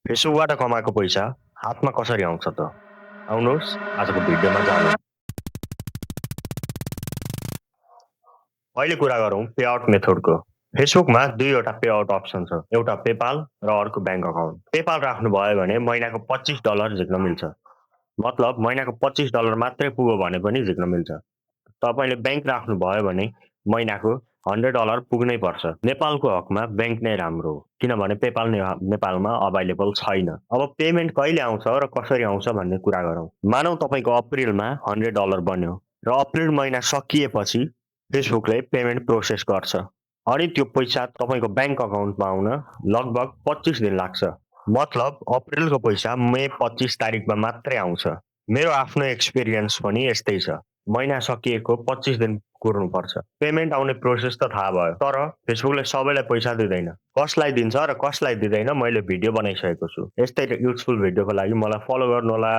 फेसबुकबाट कमाएको पैसा हातमा कसरी आउँछ त? आउनुहोस् आजको भिडियोमा जानौँ। अहिले कुरा गरौँ पेआउट मेथडको। फेसबुकमा दुईवटा पेआउट अप्सन छ। एउटा पेपाल र अर्को ब्याङ्क अकाउन्ट। पेपाल राख्नुभयो भने महिनाको $25 झिक्न मिल्छ। मतलब महिनाको $25 मात्रै पुग्यो भने पनि झिक्न मिल्छ। तपाईँले ब्याङ्क राख्नुभयो भने महिनाको $100 पुग्नै पर्छ। नेपालको हकमा ब्याङ्क नै राम्रो हो, किनभने पेपाल नेपालमा अभाइलेबल छैन। अब पेमेन्ट कहिले आउँछ र कसरी आउँछ भन्ने कुरा गरौँ। मानौँ तपाईँको अप्रिलमा $100 बन्यो र अप्रिल महिना सकिएपछि फेसबुकले पेमेन्ट प्रोसेस गर्छ अनि त्यो पैसा तपाईँको ब्याङ्क अकाउन्टमा आउन लगभग 25 दिन लाग्छ। मतलब अप्रिलको पैसा मे 25 तारिकमा मात्रै आउँछ। मेरो आफ्नो एक्सपिरियन्स पनि यस्तै छ। महिना सकिएको 25 दिन कुर्नुपर्छ। पेमेन्ट आउने प्रोसेस त थाहा भयो, तर फेसबुकले सबैलाई पैसा दिँदैन। कसलाई दिन्छ र कसलाई दिँदैन मैले भिडियो बनाइसकेको छु। यस्तै युजफुल भिडियोको लागि मलाई फलो गर्नुहोला।